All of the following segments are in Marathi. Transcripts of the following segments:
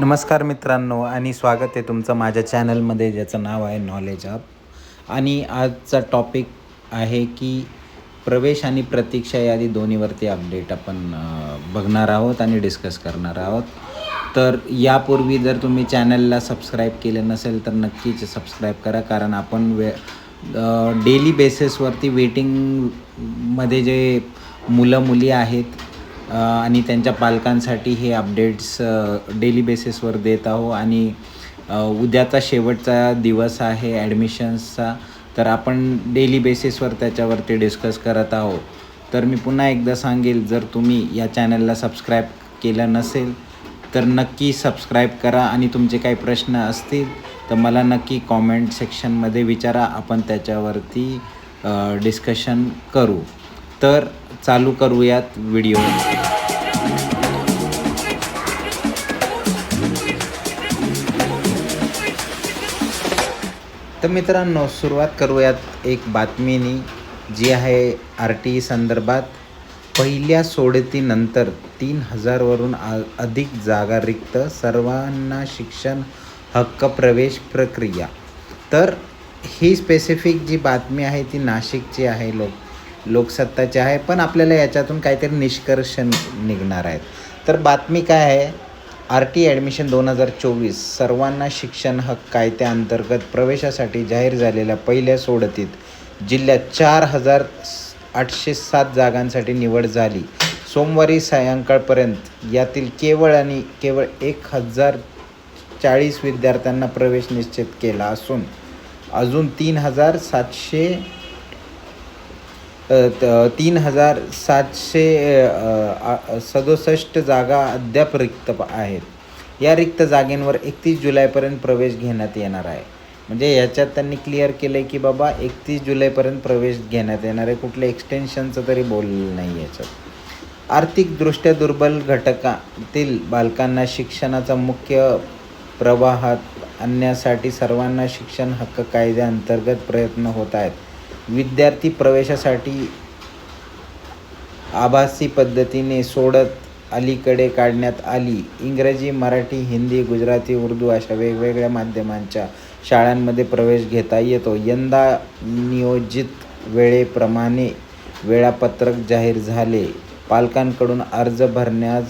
नमस्कार मित्रांनो आणि स्वागत आहे तुमचं माझ्या चॅनलमध्ये ज्याचं नाव आहे नॉलेज हब. आणि आजचा टॉपिक आहे की प्रवेश आणि प्रतीक्षा यादी दोन्हीवरती अपडेट आपण बघणार आहोत आणि डिस्कस करणार आहोत. तर यापूर्वी जर तुम्ही चॅनलला सबस्क्राईब केलं नसेल तर नक्कीच सबस्क्राईब करा, कारण आपण डेली बेसिसवरती वेटिंगमध्ये जे मुलं मुली आहेत आणि त्यांच्या पालकांसाठी हे अपडेट्स डेली बेसिसवर देत आहो. आणि उद्याचा शेवटचा दिवस आहे ॲडमिशन्सचा, तर आपण डेली बेसिसवर त्याच्यावरती डिस्कस करत आहोत. तर मी पुन्हा एकदा सांगेल, जर तुम्ही या चॅनलला सबस्क्राईब केलं नसेल तर नक्की सबस्क्राईब करा आणि तुमचे काही प्रश्न असतील तर मला नक्की कॉमेंट सेक्शनमध्ये विचारा, आपण त्याच्यावरती डिस्कशन करू. तर चालू करूयात व्हिडिओ. तर मित्रांनो, सुरुवात करूयात एक बातमीनी, जी आहे RTE संदर्भात. पहिल्या सोडतीनंतर 3000वरून अधिक जागा रिक्त, सर्वांना शिक्षण हक्क प्रवेश प्रक्रिया. तर ही स्पेसिफिक जी बातमी आहे ती नाशिकची आहे, लोकसत्ताची आहे, पण आपल्याला याच्यातून काहीतरी निष्कर्ष निघणार आहेत. तर बातमी काय आहे? RTE ॲडमिशन 2024 सर्वांना शिक्षण हक्क कायद्याअंतर्गत प्रवेशासाठी जाहीर झालेल्या पहिल्या सोडतीत जिल्ह्यात 4807 जागांसाठी निवड झाली. सोमवारी सायंकाळपर्यंत यातील केवळ 1040 विद्यार्थ्यांना प्रवेश निश्चित केला असून अजून 3767 जागा अद्याप रिक्त आहेत. या रिक्त जागेंवर 31 जुलैपर्यंत प्रवेश घेण्यात येणार आहे. म्हणजे याच्यात त्यांनी क्लिअर केलं आहे की बाबा 31 जुलैपर्यंत प्रवेश घेण्यात येणार आहे, कुठलं एक्सटेन्शनचं तरी बोललं नाही याच्यात. आर्थिकदृष्ट्या दुर्बल घटकातील बालकांना शिक्षणाचा मुख्य प्रवाहात आणण्यासाठी सर्वांना शिक्षण हक्क कायद्याअंतर्गत प्रयत्न होत आहेत. विद्यार्थी प्रवेशासाठी आभासी पद्धतीने सोडत अलीकडे काढण्यात आली. इंग्रजी, मराठी, हिंदी, गुजराती, उर्दू अशा वेगवेगळ्या माध्यमांच्या शाळांमध्ये प्रवेश घेता येतो. यंदा नियोजित वेळेप्रमाणे वेळापत्रक जाहीर झाले. पालकांकडून अर्ज भरण्यास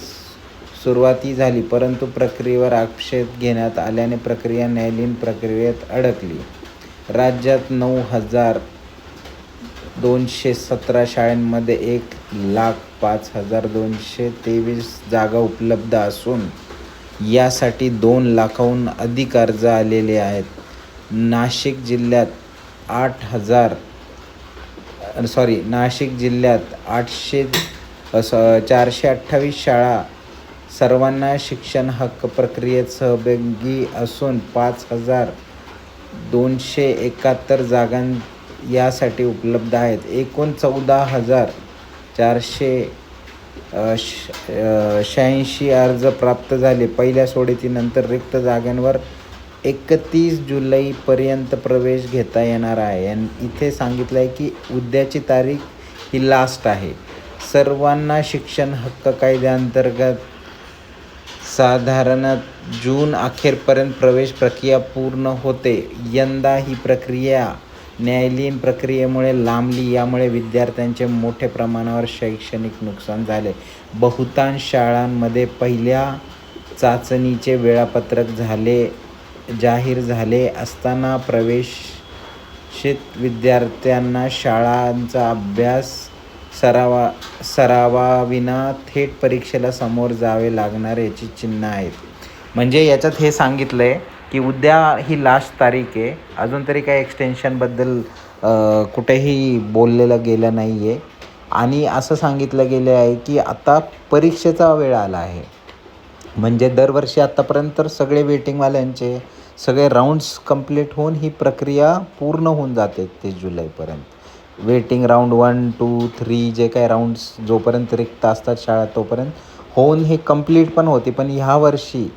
सुरुवाती झाली, परंतु प्रक्रियेवर आक्षेप घेण्यात आल्याने प्रक्रिया न्यायालयीन प्रक्रियेत अडकली. राज्यात 9,217 शाळांमध्ये 1,05,223 जागा उपलब्ध असून यासाठी 2 लाखाहून अधिक अर्ज आलेले आहेत. नाशिक जिल्ह्यात 428 शाळा सर्वांना शिक्षण हक्क प्रक्रियेत सहभागी असून 5,271 जागा यासाठी उपलब्ध आहेत. एकूण 14,486 अर्ज प्राप्त झाले. पहिल्या सोडतीनंतर रिक्त जागांवर 31 जुलैपर्यंत प्रवेश घेता येणार आहे. इथे सांगितलं आहे की उद्याची तारीख ही लास्ट आहे. सर्वांना शिक्षण हक्क कायद्याअंतर्गत साधारण जून अखेरपर्यंत प्रवेश प्रक्रिया पूर्ण होते. यंदा ही प्रक्रिया न्यायालयीन प्रक्रियेमुळे लांबली, यामुळे विद्यार्थ्यांचे मोठ्या प्रमाणावर शैक्षणिक नुकसान झाले. बहुतांश शाळांमध्ये पहिल्या चाचणीचे वेळापत्रक जाहीर झाले असताना प्रवेशित विद्यार्थ्यांना शाळांचा अभ्यास सरावाविना थेट परीक्षेला समोर जावे लागणार याची चिन्ह आहेत. म्हणजे याच्यात हे सांगितलं आहे की उद्या ही लास्ट तारीख आहे. अजून तरी काही एक्सटेन्शनबद्दल कुठेही बोललेलं गेलं नाही आहे. आणि असं सांगितलं गेलं आहे की आता परीक्षेचा वेळ आला आहे. म्हणजे दरवर्षी आत्तापर्यंत तर सगळे वेटिंगवाल्यांचे सगळे राऊंड्स कंप्लीट होऊन ही प्रक्रिया पूर्ण होऊन जाते 31 जुलैपर्यंत. वेटिंग राऊंड 1, 2, 3 जे काही राऊंड्स जोपर्यंत रिक्त असतात शाळा तोपर्यंत होऊन हे कंप्लीट पण होते. पण ह्या वर्षी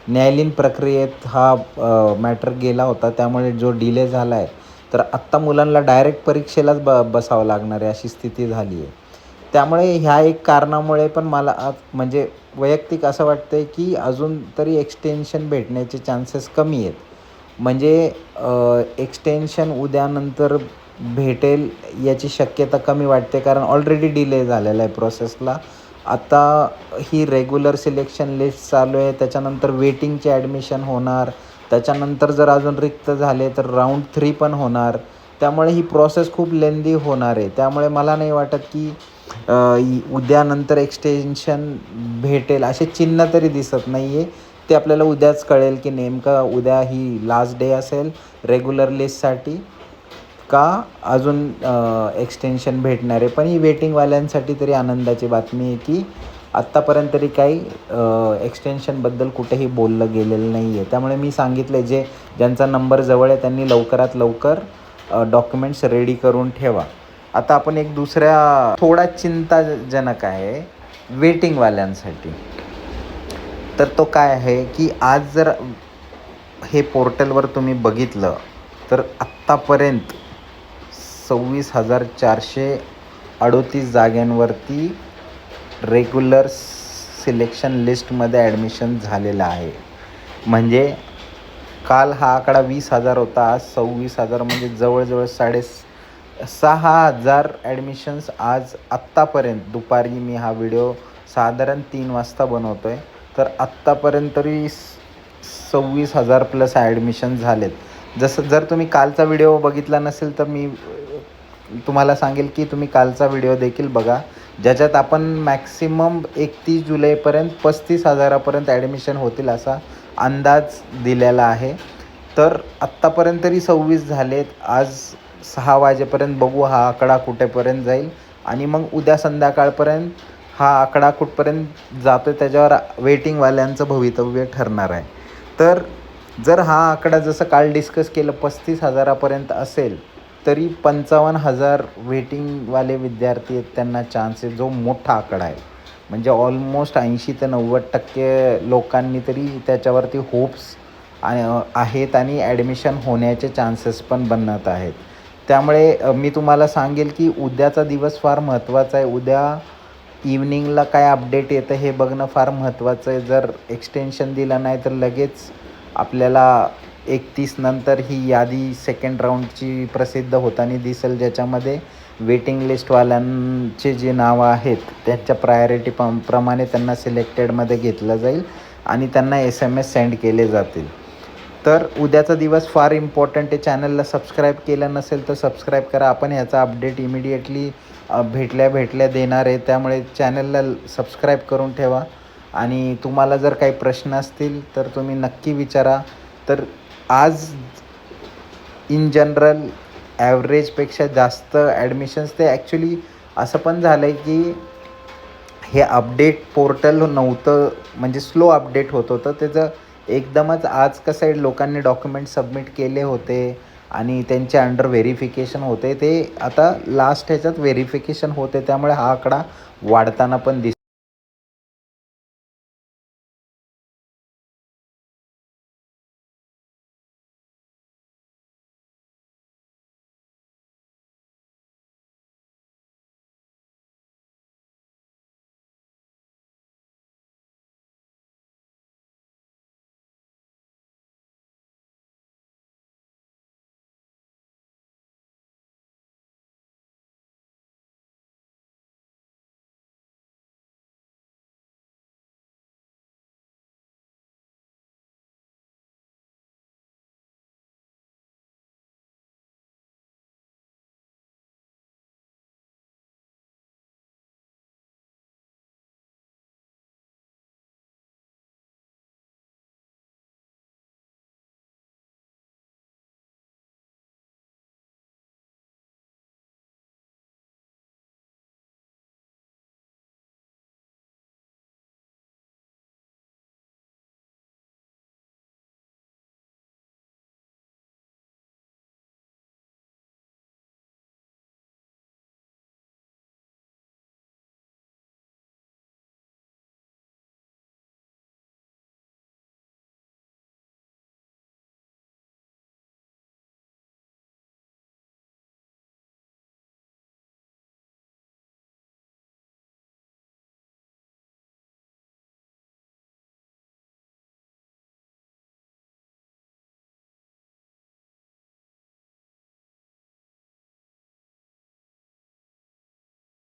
न्यायालयीन प्रक्रियेत हा मॅटर गेला होता, त्यामुळे जो डिले झाला आहे तर आत्ता मुलांना डायरेक्ट परीक्षेलाच बसावं लागणार आहे अशी स्थिती झाली आहे. त्यामुळे ह्या एक कारणामुळे पण मला म्हणजे वैयक्तिक असं वाटतं आहे की अजून तरी एक्सटेन्शन भेटण्याचे चान्सेस कमी आहेत. म्हणजे एक्सटेन्शन उद्यानंतर भेटेल याची शक्यता कमी वाटते, कारण ऑलरेडी डिले झालेला आहे प्रोसेसला. आता ही रेग्युलर सिलेक्शन लिस्ट चालू आहे, त्याच्यानंतर वेटिंगचे ॲडमिशन होणार, त्याच्यानंतर जर अजून रिक्त झाले तर राऊंड 3 पण होणार. त्यामुळे ही प्रोसेस खूप लेंदी होणार आहे. त्यामुळे मला नाही वाटत की उद्यानंतर एक्सटेन्शन भेटेल असे चिन्ह तरी दिसत नाही आहे. ते आपल्याला उद्याच कळेल की नेमका उद्या ही लास्ट डे असेल रेग्युलर लिस्टसाठी का अजून एक्सटेन्शन भेटणार आहे. पण ही वेटिंगवाल्यांसाठी तरी आनंदाची बातमी आहे की आत्तापर्यंत तरी काही एक्सटेन्शनबद्दल कुठेही बोललं गेलेलं नाही आहे. त्यामुळे मी सांगितलं आहे, ज्यांचा नंबर जवळ आहे त्यांनी लवकरात लवकर डॉक्युमेंट्स रेडी करून ठेवा. आता आपण एक दुसऱ्या थोडा चिंताजनक आहे वेटिंगवाल्यांसाठी. तर तो काय आहे की आज जर हे पोर्टलवर तुम्ही बघितलं तर आत्तापर्यंत 26,438 जागांवरती रेग्युलर सिलेक्शन लिस्टमध्ये ॲडमिशन झालेलं आहे. म्हणजे काल हा आकडा 20,000 होता, आज 26,000, म्हणजे जवळजवळ 6,500 ॲडमिशन्स आज आत्तापर्यंत. दुपारी मी हा व्हिडिओ साधारण 3 वाजता बनवतो आहे, तर आत्तापर्यंत तरी 26,000 प्लस ॲडमिशन झालेत. जर तुम्ही कालचा व्हिडिओ बघितला नसेल तर मी तुम्हाला सांगेल की तुम्ही कालचा व्हिडिओ देखील बघा, ज्याच्यात आपण मॅक्सिमम 31 जुलैपर्यंत 35,000पर्यंत ॲडमिशन होतील असा अंदाज दिलेला आहे. तर आत्तापर्यंत तरी 26 झालेत. आज 6 वाजेपर्यंत बघू हा आकडा कुठेपर्यंत जाईल आणि मग उद्या संध्याकाळपर्यंत हा आकडा कुठपर्यंत जातो त्याच्यावर वेटिंगवाल्यांचं भवितव्य ठरणार आहे. तर जर हा आकडा जसं काल डिस्कस केलं 35,000पर्यंत असेल तरी 55,000 वेटिंगवाले विद्यार्थी आहेत, त्यांना चान्स आहे, जो मोठा आकडा आहे. म्हणजे ऑलमोस्ट 80 ते 90% लोकांनी तरी त्याच्यावरती होप्स आहेत आणि ॲडमिशन होण्याचे चान्सेस पण बनत आहेत. त्यामुळे मी तुम्हाला सांगेल की उद्याचा दिवस फार महत्त्वाचा आहे. उद्या इव्हनिंगला काय अपडेट येतं हे बघणं फार महत्त्वाचं आहे. जर एक्सटेन्शन दिलं नाही तर लगेच आपल्याला 31 नंतर ही यादी सेकंड राऊंडची प्रसिद्ध होताना दिसेल, ज्याच्यामध्ये वेटिंग लिस्टवाल्यांचे जे नावं आहेत त्यांच्या प्रायोरिटी प्रमाणे त्यांना सिलेक्टेडमध्ये घेतलं जाईल आणि त्यांना SMS सेंड केले जातील. तर उद्याचा दिवस फार इम्पॉर्टंट आहे. चॅनलला सबस्क्राईब केलं नसेल तर सबस्क्राईब करा. आपण ह्याचा अपडेट इमिडिएटली भेटल्या देणार आहे. त्यामुळे चॅनलला सबस्क्राईब करून ठेवा आणि तुम्हाला जर काही प्रश्न असतील तर तुम्ही नक्की विचारा. तर आज इन जनरल ॲव्हरेजपेक्षा जास्त ॲडमिशन्स, ते ॲक्च्युली असं पण झालं आहे की हे अपडेट पोर्टल नव्हतं, म्हणजे स्लो अपडेट होत होतं. त्याचं एकदमच आज कसं आहे, लोकांनी डॉक्युमेंट सबमिट केले होते आणि त्यांचे अंडर व्हेरिफिकेशन होते, ते आता लास्ट ह्याच्यात व्हेरिफिकेशन होते. त्यामुळे हा आकडा वाढताना पण